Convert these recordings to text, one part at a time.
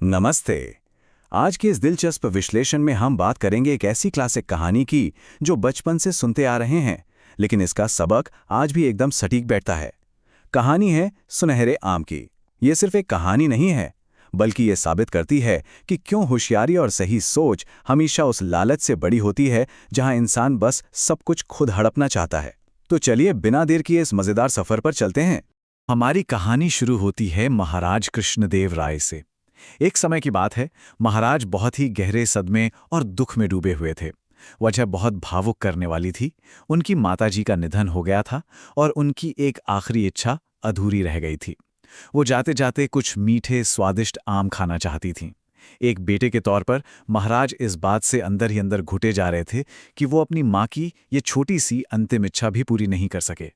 नमस्ते। आज के इस दिलचस्प विश्लेषण में हम बात करेंगे एक ऐसी क्लासिक कहानी की जो बचपन से सुनते आ रहे हैं, लेकिन इसका सबक आज भी एकदम सटीक बैठता है। कहानी है सुनहरे आम की। ये सिर्फ एक कहानी नहीं है, बल्कि ये साबित करती है कि क्यों होशियारी और सही सोच हमेशा उस लालच से बड़ी होती है जहां इंसान बस सब कुछ खुद हड़पना चाहता है। तो चलिए बिना देर किए इस मजेदार सफर पर चलते हैं। हमारी कहानी शुरू होती है महाराज कृष्णदेव राय से। एक समय की बात है, महाराज बहुत ही गहरे सदमे और दुख में डूबे हुए थे। वजह बहुत भावुक करने वाली थी। उनकी माताजी का निधन हो गया था और उनकी एक आखिरी इच्छा अधूरी रह गई थी। वो जाते जाते कुछ मीठे स्वादिष्ट आम खाना चाहती थीं। एक बेटे के तौर पर महाराज इस बात से अंदर ही अंदर घुटे जा रहे थे कि वो अपनी माँ की ये छोटी सी अंतिम इच्छा भी पूरी नहीं कर सके।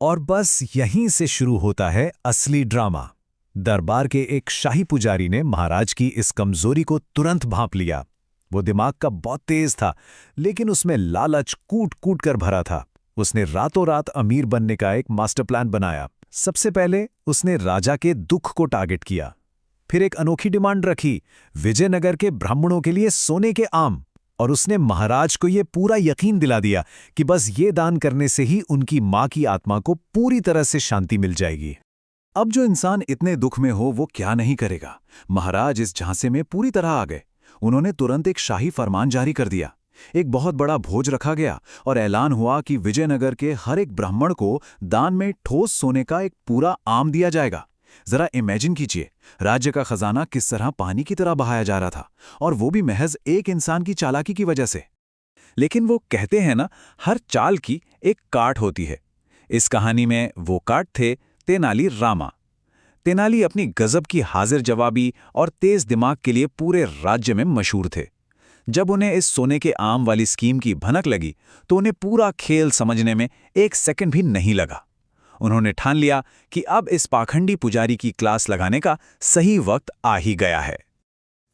और बस यहीं से शुरू होता है असली ड्रामा। दरबार के एक शाही पुजारी ने महाराज की इस कमजोरी को तुरंत भांप लिया। वो दिमाग का बहुत तेज था, लेकिन उसमें लालच कूट कूट कर भरा था। उसने रातों रात अमीर बनने का एक मास्टर प्लान बनाया। सबसे पहले उसने राजा के दुख को टारगेट किया। फिर एक अनोखी डिमांड रखी, विजयनगर के ब्राह्मणों के लिए सोने के आम। और उसने महाराज को ये पूरा यकीन दिला दिया कि बस ये दान करने से ही उनकी माँ की आत्मा को पूरी तरह से शांति मिल जाएगी। अब जो इंसान इतने दुख में हो वो क्या नहीं करेगा। महाराज इस झांसे में पूरी तरह आ गए। उन्होंने तुरंत एक शाही फरमान जारी कर दिया। एक बहुत बड़ा भोज रखा गया और ऐलान हुआ कि विजयनगर के हर एक ब्राह्मण को दान में ठोस सोने का एक पूरा आम दिया जाएगा। जरा इमेजिन कीजिए, राज्य का खजाना किस तरह पानी की तरह बहाया जा रहा था, और वो भी महज एक इंसान की चालाकी की वजह से। लेकिन वो कहते हैं ना, हर चाल की एक काट होती है। इस कहानी में वो काट थे तेनाली रामा। तेनाली अपनी गजब की हाजिर जवाबी और तेज दिमाग के लिए पूरे राज्य में मशहूर थे। जब उन्हें इस सोने के आम वाली स्कीम की भनक लगी तो उन्हें पूरा खेल समझने में एक सेकंड भी नहीं लगा। उन्होंने ठान लिया कि अब इस पाखंडी पुजारी की क्लास लगाने का सही वक्त आ ही गया है।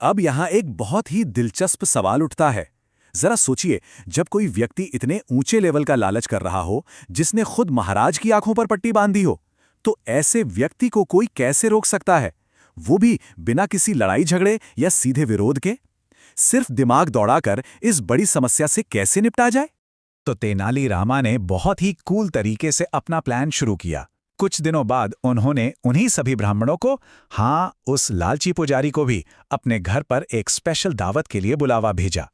अब यहां एक बहुत ही दिलचस्प सवाल उठता है। जरा सोचिए, जब कोई व्यक्ति इतने ऊंचे लेवल का लालच कर रहा हो, जिसने खुद महाराज की आंखों पर पट्टी बांधी हो, तो ऐसे व्यक्ति को कोई कैसे रोक सकता है, वो भी बिना किसी लड़ाई झगड़े या सीधे विरोध के। सिर्फ दिमाग दौड़ाकर इस बड़ी समस्या से कैसे निपटा जाए? तो तेनाली रामा ने बहुत ही कूल तरीके से अपना प्लान शुरू किया। कुछ दिनों बाद उन्होंने उन्हीं सभी ब्राह्मणों को, हाँ, उस लालची पुजारी को भी अपने घर पर एक स्पेशल दावत के लिए बुलावा भेजा।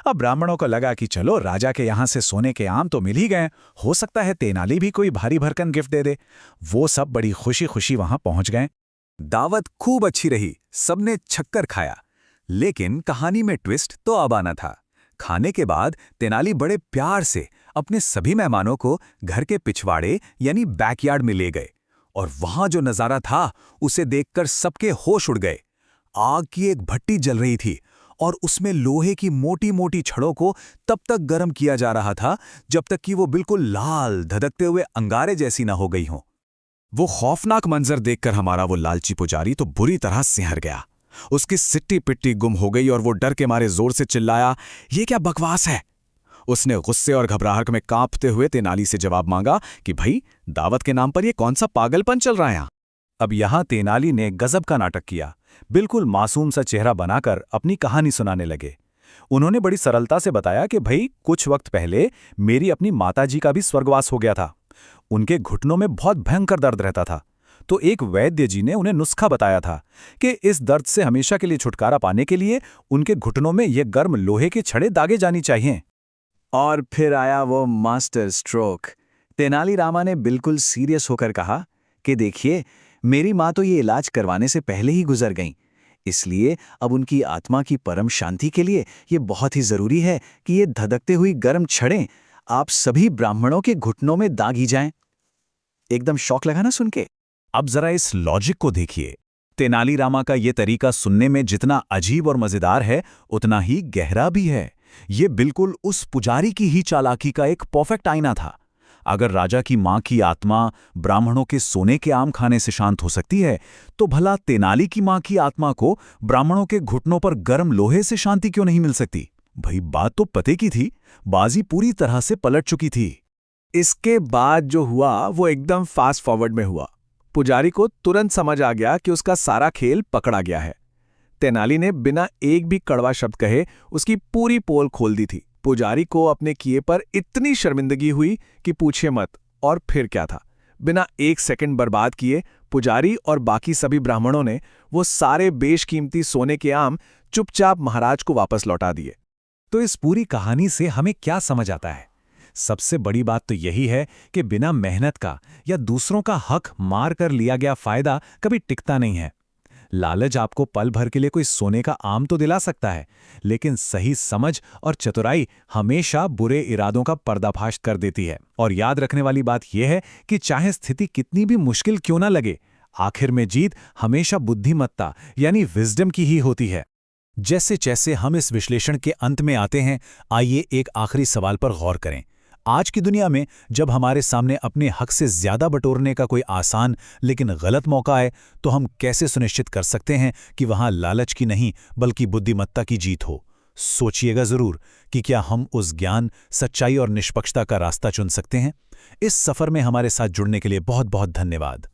अब ब्राह्मणों को लगा कि चलो, राजा के यहाँ से सोने के आम तो मिल ही गए, हो सकता है तेनाली भी कोई भारी भरकम गिफ्ट दे दे। वो सब बड़ी खुशी खुशी वहां पहुंच गए। दावत खूब अच्छी रही, सबने छक्कर खाया। लेकिन कहानी में ट्विस्ट तो अब आना था। खाने के बाद तेनाली बड़े प्यार से अपने सभी मेहमानों को घर के पिछवाड़े यानी बैकयार्ड में ले गए, और वहां जो नजारा था उसे देखकर सबके होश उड़ गए। आग की एक भट्टी जल रही थी और उसमें लोहे की मोटी मोटी छड़ों को तब तक गर्म किया जा रहा था जब तक कि वो बिल्कुल लाल धधकते हुए अंगारे जैसी न हो गई हों। वो खौफनाक मंजर देखकर हमारा वो लालची पुजारी तो बुरी तरह सिहर गया। उसकी सिट्टी पिट्टी गुम हो गई और वो डर के मारे जोर से चिल्लाया, ये क्या बकवास है। उसने गुस्से और घबराहट में कांपते हुए तेनाली से जवाब मांगा कि भाई, दावत के नाम पर ये कौन सा पागलपन चल रहा है। अब यहां तेनाली ने गजब का नाटक किया। बिल्कुल मासूम सा चेहरा बनाकर अपनी कहानी सुनाने लगे। उन्होंने बड़ी सरलता से बताया कि भाई, कुछ वक्त पहले मेरी अपनी माताजी का भी स्वर्गवास हो गया था। उनके घुटनों में बहुत भयंकर दर्द रहता था, तो एक वैद्य जी ने उन्हें नुस्खा बताया था कि इस दर्द से हमेशा के लिए छुटकारा पाने के लिए उनके घुटनों में ये गर्म लोहे की छड़ें दागे जानी चाहिए। और फिर आया वो मास्टर स्ट्रोक। तेनाली रामा ने बिल्कुल सीरियस होकर कहा कि देखिए, मेरी माँ तो ये इलाज करवाने से पहले ही गुजर गईं, इसलिए अब उनकी आत्मा की परम शांति के लिए ये बहुत ही जरूरी है कि ये धधकते हुई गर्म छड़ें आप सभी ब्राह्मणों के घुटनों में दागी जाएं। एकदम शौक लगा ना सुन के। अब जरा इस लॉजिक को देखिए। तेनाली रामा का ये तरीका सुनने में जितना अजीब और मजेदार है, उतना ही गहरा भी है। ये बिल्कुल उस पुजारी की ही चालाकी का एक परफेक्ट आईना था। अगर राजा की मां की आत्मा ब्राह्मणों के सोने के आम खाने से शांत हो सकती है, तो भला तेनाली की मां की आत्मा को ब्राह्मणों के घुटनों पर गर्म लोहे से शांति क्यों नहीं मिल सकती? भाई, बात तो पते की थी, बाजी पूरी तरह से पलट चुकी थी। इसके बाद जो हुआ वो एकदम फास्ट फॉरवर्ड में हुआ। पुजारी को तुरंत समझ आ गया कि उसका सारा खेल पकड़ा गया है। तेनाली ने बिना एक भी कड़वा शब्द कहे उसकी पूरी पोल खोल दी थी। पुजारी को अपने किए पर इतनी शर्मिंदगी हुई कि पूछिए मत। और फिर क्या था, बिना एक सेकंड बर्बाद किए पुजारी और बाकी सभी ब्राह्मणों ने वो सारे बेशकीमती सोने के आम चुपचाप महाराज को वापस लौटा दिए। तो इस पूरी कहानी से हमें क्या समझ आता है? सबसे बड़ी बात तो यही है कि बिना मेहनत का या दूसरों का हक मार कर लिया गया फायदा कभी टिकता नहीं है। लालच आपको पल भर के लिए कोई सोने का आम तो दिला सकता है, लेकिन सही समझ और चतुराई हमेशा बुरे इरादों का पर्दाफाश कर देती है। और याद रखने वाली बात यह है कि चाहे स्थिति कितनी भी मुश्किल क्यों ना लगे, आखिर में जीत हमेशा बुद्धिमत्ता यानी विजडम की ही होती है। जैसे जैसे हम इस विश्लेषण के अंत में आते हैं, आइए एक आखिरी सवाल पर गौर करें। आज की दुनिया में जब हमारे सामने अपने हक से ज्यादा बटोरने का कोई आसान लेकिन गलत मौका है, तो हम कैसे सुनिश्चित कर सकते हैं कि वहां लालच की नहीं बल्कि बुद्धिमत्ता की जीत हो? सोचिएगा जरूर कि क्या हम उस ज्ञान, सच्चाई और निष्पक्षता का रास्ता चुन सकते हैं। इस सफर में हमारे साथ जुड़ने के लिए बहुत बहुत धन्यवाद।